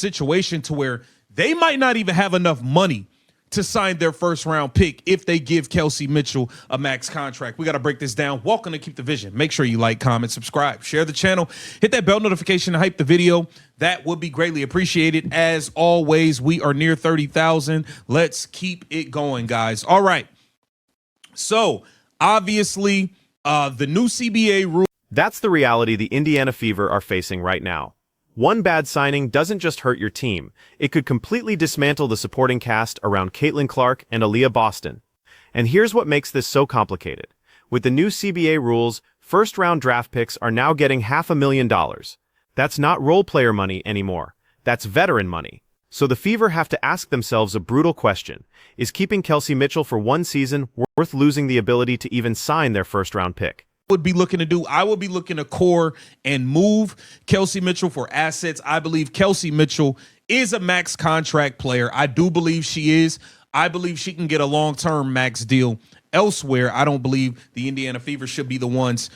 situation to where they might not even have enough money to sign their first round pick if they give Kelsey Mitchell a max contract. We got to break this down. Welcome to Keep the Vision. Make sure you like, comment, subscribe, share the channel, hit that bell notification to hype the video. That would be greatly appreciated. As always, we are near 30,000. Let's keep it going, guys. All right. So obviously, the new CBA rule. That's the reality the Indiana Fever are facing right now. One bad signing doesn't just hurt your team, it could completely dismantle the supporting cast around Caitlin Clark and Aaliyah Boston. And here's what makes this so complicated. With the new CBA rules, first-round draft picks are now getting $500,000. That's not role player money anymore. That's veteran money. So the Fever have to ask themselves a brutal question. Is keeping Kelsey Mitchell for one season worth losing the ability to even sign their first-round pick? Would be looking to do. I would be looking to core and move Kelsey Mitchell for assets. I believe Kelsey Mitchell is a max contract player. I do believe she is. I believe she can get a long-term max deal elsewhere. I don't believe the Indiana Fever should be the ones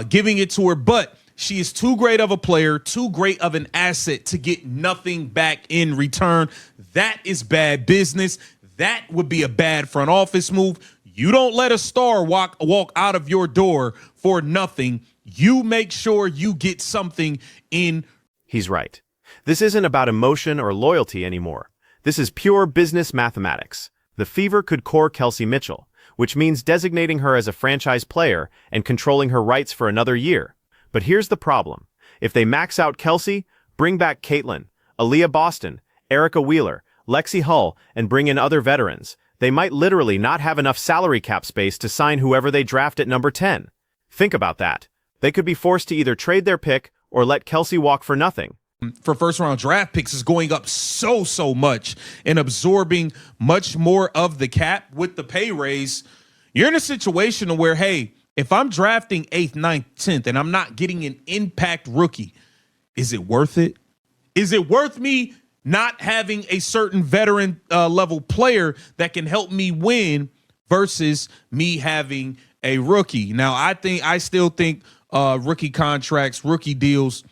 giving it to her, but she is too great of a player, too great of an asset to get nothing back in return. That is bad business. That would be a bad front office move. You don't let a star walk out of your door for nothing. You make sure you get something in. He's right. This isn't about emotion or loyalty anymore. This is pure business mathematics. The Fever could core Kelsey Mitchell, which means designating her as a franchise player and controlling her rights for another year. But here's the problem. If they max out Kelsey, bring back Caitlin, Aaliyah Boston, Erica Wheeler, Lexi Hull, and bring in other veterans, they might literally not have enough salary cap space to sign whoever they draft at number 10. Think about that. They could be forced to either trade their pick or let Kelsey walk for nothing. For first-round draft picks is going up so much and absorbing much more of the cap with the pay raise. You're in a situation where, hey, if I'm drafting 8th, 9th, 10th, and I'm not getting an impact rookie, is it worth it? Is it worth me not having a certain veteran level player that can help me win versus me having a rookie? Now, I still think rookie contracts, rookie deals,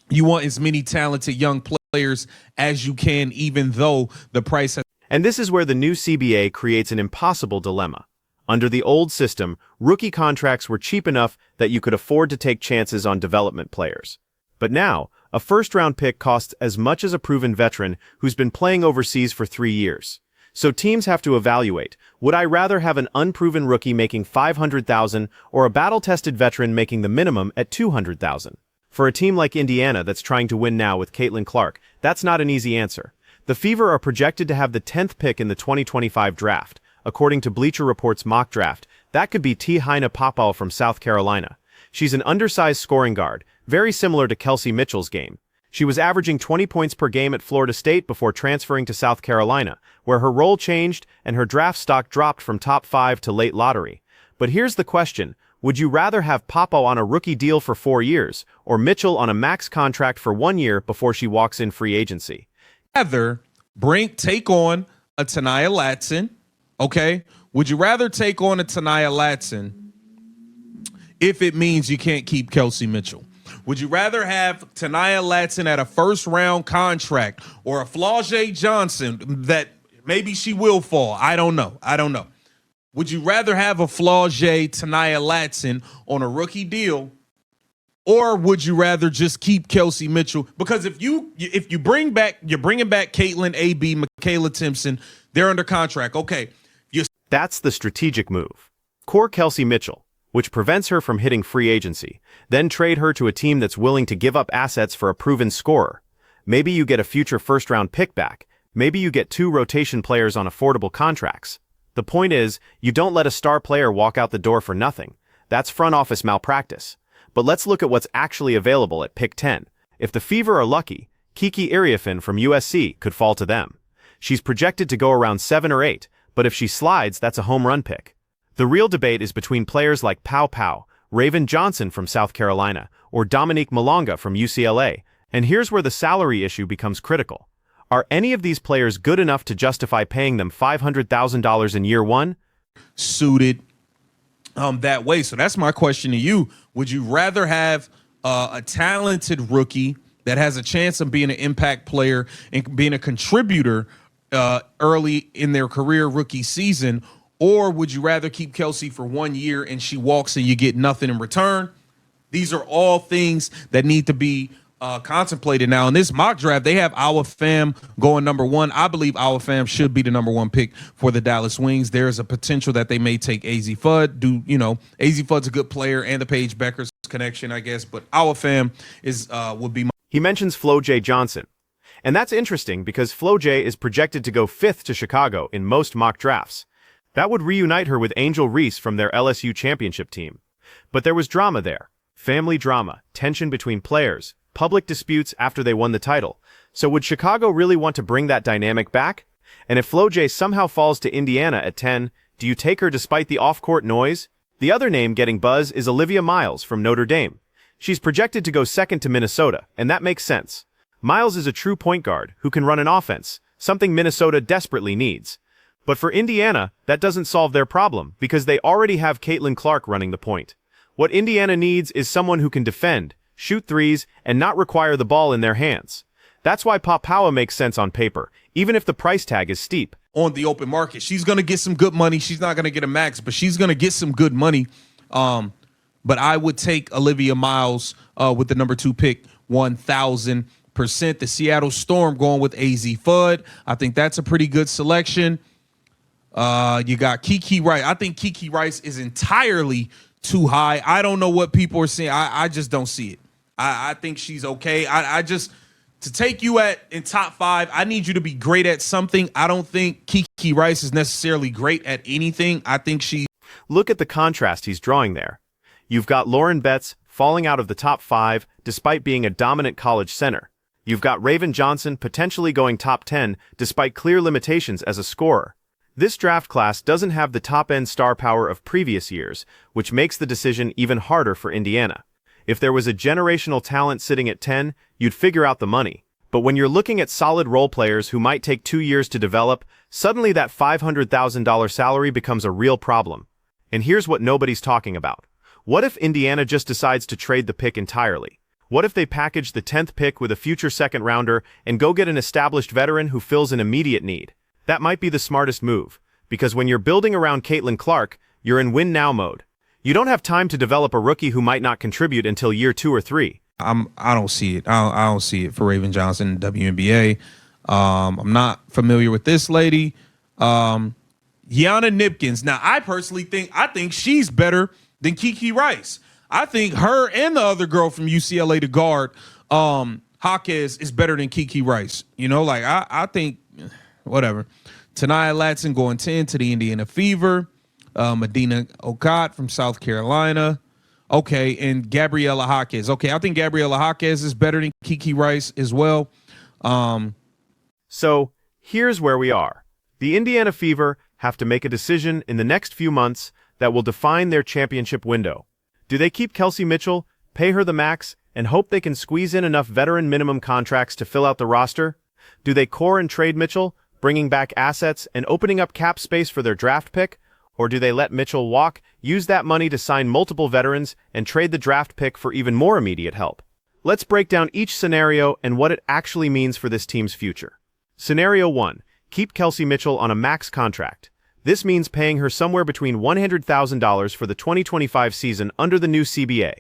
you want as many talented young players as you can, even though the price has. And this is where the new CBA creates an impossible dilemma. Under the old system, rookie contracts were cheap enough that you could afford to take chances on development players. But now, a first-round pick costs as much as a proven veteran who's been playing overseas for 3 years. So teams have to evaluate, would I rather have an unproven rookie making $500,000 or a battle-tested veteran making the minimum at $200,000? For a team like Indiana that's trying to win now with Caitlin Clark, that's not an easy answer. The Fever are projected to have the 10th pick in the 2025 draft. According to Bleacher Report's mock draft, that could be T-Heine Popal from South Carolina. She's an undersized scoring guard, very similar to Kelsey Mitchell's game. She was averaging 20 points per game at Florida State before transferring to South Carolina, where her role changed and her draft stock dropped from top 5 to late lottery. But here's the question. Would you rather have Popal on a rookie deal for 4 years, or Mitchell on a max contract for 1 year before she walks in free agency? Rather take on a Tanaya Latson, okay? Would you rather take on a Tanaya Latson if it means you can't keep Kelsey Mitchell? Would you rather have Tanaya Latson at a first-round contract or a Flau'jae Johnson that maybe she will fall? I don't know. Would you rather have a Flau'jae Tanaya Latson on a rookie deal, or would you rather just keep Kelsey Mitchell? Because if you're bringing back Caitlin, AB, Michaela Timpson, they're under contract. Okay. That's the strategic move. Core Kelsey Mitchell, which prevents her from hitting free agency, then trade her to a team that's willing to give up assets for a proven scorer. Maybe you get a future first-round pick back. Maybe you get 2 rotation players on affordable contracts. The point is, you don't let a star player walk out the door for nothing. That's front office malpractice. But let's look at what's actually available at pick 10. If the Fever are lucky, Kiki Iriafen from USC could fall to them. She's projected to go around 7 or 8, but if she slides, that's a home run pick. The real debate is between players like Pau Pau, Raven Johnson from South Carolina, or Dominique Malonga from UCLA, and here's where the salary issue becomes critical. Are any of these players good enough to justify paying them $500,000 in year 1? Suited that way. So that's my question to you. Would you rather have a talented rookie that has a chance of being an impact player and being a contributor early in their career rookie season? Or would you rather keep Kelsey for 1 year and she walks and you get nothing in return? These are all things that need to be contemplated. Now, in this mock draft, they have our fam going number 1. I believe our fam should be the number 1 pick for the Dallas Wings. There is a potential that they may take AZ Fudd. AZ Fudd's a good player and the Paige Bueckers connection, I guess, but our fam would be He mentions Flo J. Johnson. And that's interesting because Flo J is projected to go 5th to Chicago in most mock drafts. That would reunite her with Angel Reese from their LSU championship team. But there was drama there. Family drama, tension between players, public disputes after they won the title. So would Chicago really want to bring that dynamic back? And if Flo J somehow falls to Indiana at 10, do you take her despite the off-court noise? The other name getting buzz is Olivia Miles from Notre Dame. She's projected to go 2nd to Minnesota, and that makes sense. Miles is a true point guard who can run an offense, something Minnesota desperately needs. But for Indiana, that doesn't solve their problem because they already have Caitlin Clark running the point. What Indiana needs is someone who can defend, shoot threes, and not require the ball in their hands. That's why Papawa makes sense on paper, even if the price tag is steep. On the open market, she's going to get some good money. She's not going to get a max, but she's going to get some good money. But I would take Olivia Miles with the number 2 pick, 1,000%. The Seattle Storm going with AZ Fudd. I think that's a pretty good selection. You got Kiki Rice. I think Kiki Rice is entirely too high. I don't know what people are saying. I just don't see it. I think she's okay. To take you in top 5, I need you to be great at something. I don't think Kiki Rice is necessarily great at anything. I think she. Look at the contrast he's drawing there. You've got Lauren Betts falling out of the top 5 despite being a dominant college center. You've got Raven Johnson potentially going top 10 despite clear limitations as a scorer. This draft class doesn't have the top-end star power of previous years, which makes the decision even harder for Indiana. If there was a generational talent sitting at 10, you'd figure out the money. But when you're looking at solid role players who might take 2 years to develop, suddenly that $500,000 salary becomes a real problem. And here's what nobody's talking about. What if Indiana just decides to trade the pick entirely? What if they package the 10th pick with a future second-rounder and go get an established veteran who fills an immediate need? That might be the smartest move, because when you're building around Caitlin Clark, you're in win-now mode. You don't have time to develop a rookie who might not contribute until year 2 or 3. I don't see it. I don't see it for Raven Johnson in WNBA. I'm not familiar with this lady. Gianna Nipkins. Now, I personally think she's better than Kiki Rice. I think her and the other girl from UCLA, the guard, Jaquez, is better than Kiki Rice. I think, whatever. Tanaya Latson going 10 to the Indiana Fever. Medina Okot from South Carolina. Okay, and Gabriela Jaquez. Okay, I think Gabriela Jaquez is better than Kiki Rice as well. So, here's where we are. The Indiana Fever have to make a decision in the next few months that will define their championship window. Do they keep Kelsey Mitchell, pay her the max, and hope they can squeeze in enough veteran minimum contracts to fill out the roster? Do they core and trade Mitchell, bringing back assets and opening up cap space for their draft pick? Or do they let Mitchell walk, use that money to sign multiple veterans, and trade the draft pick for even more immediate help? Let's break down each scenario and what it actually means for this team's future. Scenario 1. Keep Kelsey Mitchell on a max contract. This means paying her somewhere between $100,000 for the 2025 season under the new CBA.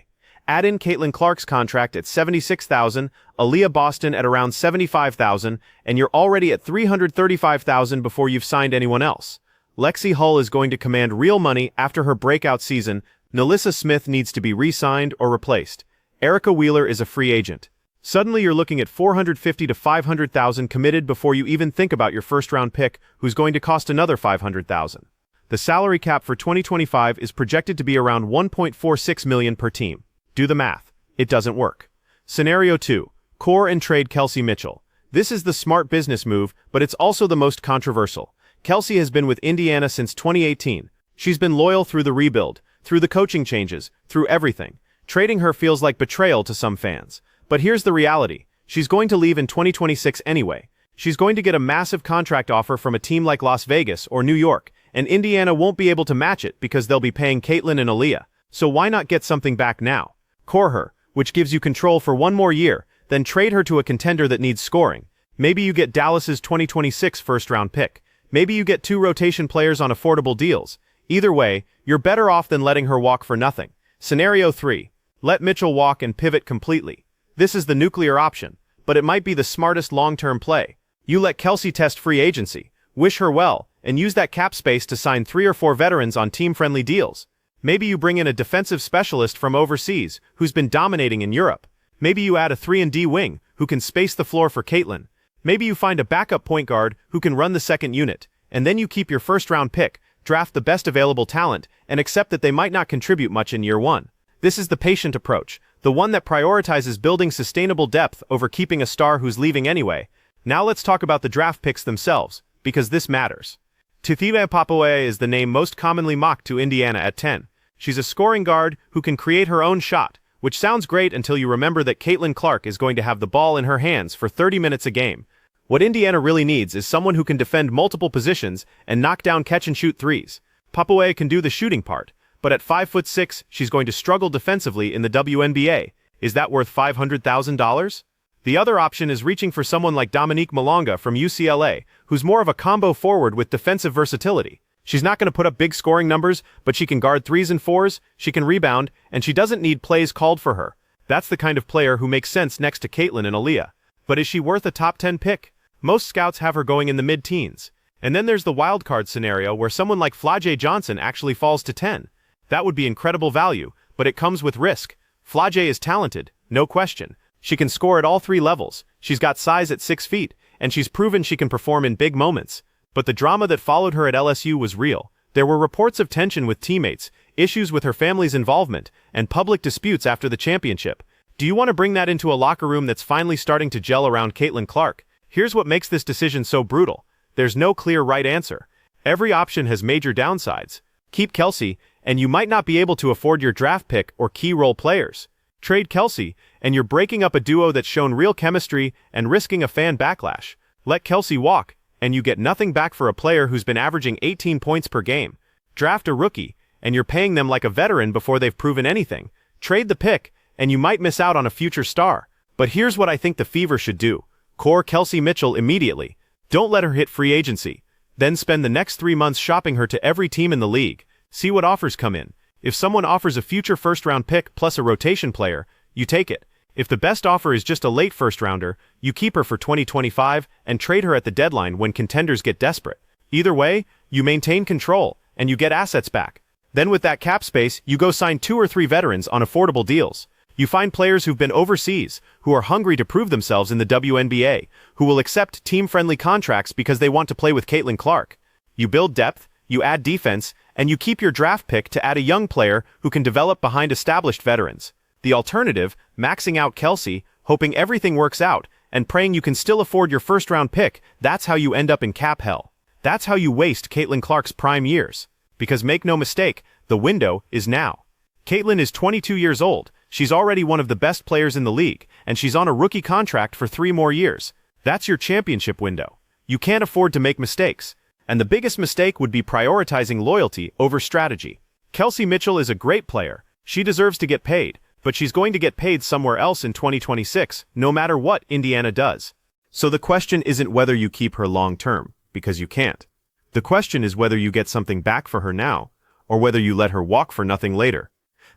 Add in Caitlin Clark's contract at $76,000, Aaliyah Boston at around $75,000, and you're already at $335,000 before you've signed anyone else. Lexi Hull is going to command real money after her breakout season. Nalissa Smith needs to be re-signed or replaced. Erica Wheeler is a free agent. Suddenly you're looking at $450,000 to $500,000 committed before you even think about your first-round pick, who's going to cost another $500,000. The salary cap for 2025 is projected to be around $1.46 million per team. Do the math. It doesn't work. Scenario 2. Core and trade Kelsey Mitchell. This is the smart business move, but it's also the most controversial. Kelsey has been with Indiana since 2018. She's been loyal through the rebuild, through the coaching changes, through everything. Trading her feels like betrayal to some fans. But here's the reality. She's going to leave in 2026 anyway. She's going to get a massive contract offer from a team like Las Vegas or New York, and Indiana won't be able to match it because they'll be paying Caitlin and Aaliyah. So why not get something back now? Core her, which gives you control for 1 more year, then trade her to a contender that needs scoring. Maybe you get Dallas's 2026 first-round pick. Maybe you get 2 rotation players on affordable deals. Either way, you're better off than letting her walk for nothing. Scenario 3. Let Mitchell walk and pivot completely. This is the nuclear option, but it might be the smartest long-term play. You let Kelsey test free agency, wish her well, and use that cap space to sign 3 or 4 veterans on team-friendly deals. Maybe you bring in a defensive specialist from overseas who's been dominating in Europe. Maybe you add a 3-and-D wing who can space the floor for Caitlin. Maybe you find a backup point guard who can run the second unit, and then you keep your first-round pick, draft the best available talent, and accept that they might not contribute much in year 1. This is the patient approach, the one that prioritizes building sustainable depth over keeping a star who's leaving anyway. Now let's talk about the draft picks themselves, because this matters. Tithive Papoe is the name most commonly mocked to Indiana at 10. She's a scoring guard who can create her own shot, which sounds great until you remember that Caitlin Clark is going to have the ball in her hands for 30 minutes a game. What Indiana really needs is someone who can defend multiple positions and knock down catch-and-shoot threes. Papoe can do the shooting part, but at 5'6", she's going to struggle defensively in the WNBA. Is that worth $500,000? The other option is reaching for someone like Dominique Malonga from UCLA, who's more of a combo forward with defensive versatility. She's not going to put up big scoring numbers, but she can guard 3s and 4s, she can rebound, and she doesn't need plays called for her. That's the kind of player who makes sense next to Caitlin and Aaliyah. But is she worth a top 10 pick? Most scouts have her going in the mid-teens. And then there's the wildcard scenario where someone like Flau'jae Johnson actually falls to 10. That would be incredible value, but it comes with risk. Flau'jae is talented, no question. She can score at all 3 levels, she's got size at 6 feet, and she's proven she can perform in big moments. But the drama that followed her at LSU was real. There were reports of tension with teammates, issues with her family's involvement, and public disputes after the championship. Do you want to bring that into a locker room that's finally starting to gel around Caitlin Clark? Here's what makes this decision so brutal. There's no clear right answer. Every option has major downsides. Keep Kelsey, and you might not be able to afford your draft pick or key role players. Trade Kelsey, and you're breaking up a duo that's shown real chemistry and risking a fan backlash. Let Kelsey walk, and you get nothing back for a player who's been averaging 18 points per game. Draft a rookie, and you're paying them like a veteran before they've proven anything. Trade the pick, and you might miss out on a future star. But here's what I think the Fever should do. Core Kelsey Mitchell immediately. Don't let her hit free agency. Then spend the next 3 months shopping her to every team in the league. See what offers come in. If someone offers a future first-round pick plus a rotation player, you take it. If the best offer is just a late first-rounder, you keep her for 2025 and trade her at the deadline when contenders get desperate. Either way, you maintain control, and you get assets back. Then with that cap space, you go sign 2 or 3 veterans on affordable deals. You find players who've been overseas, who are hungry to prove themselves in the WNBA, who will accept team-friendly contracts because they want to play with Caitlin Clark. You build depth, you add defense, and you keep your draft pick to add a young player who can develop behind established veterans. The alternative, maxing out Kelsey, hoping everything works out, and praying you can still afford your first-round pick, that's how you end up in cap hell. That's how you waste Caitlin Clark's prime years. Because make no mistake, the window is now. Caitlin is 22 years old, she's already one of the best players in the league, and she's on a rookie contract for 3 more years. That's your championship window. You can't afford to make mistakes. And the biggest mistake would be prioritizing loyalty over strategy. Kelsey Mitchell is a great player. She deserves to get paid, but she's going to get paid somewhere else in 2026, no matter what Indiana does. So the question isn't whether you keep her long-term, because you can't. The question is whether you get something back for her now, or whether you let her walk for nothing later.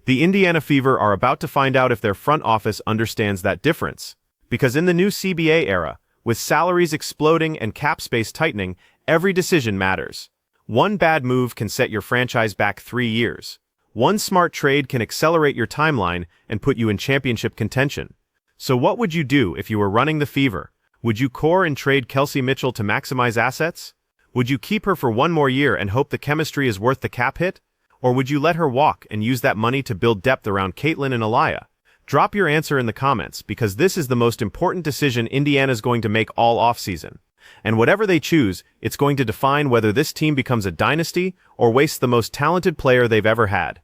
The Indiana Fever are about to find out if their front office understands that difference. Because in the new CBA era, with salaries exploding and cap space tightening, every decision matters. One bad move can set your franchise back 3 years. One smart trade can accelerate your timeline and put you in championship contention. So what would you do if you were running the Fever? Would you core and trade Kelsey Mitchell to maximize assets? Would you keep her for 1 more year and hope the chemistry is worth the cap hit? Or would you let her walk and use that money to build depth around Caitlin and Aaliyah? Drop your answer in the comments, because this is the most important decision Indiana's going to make all offseason. And whatever they choose, it's going to define whether this team becomes a dynasty or wastes the most talented player they've ever had.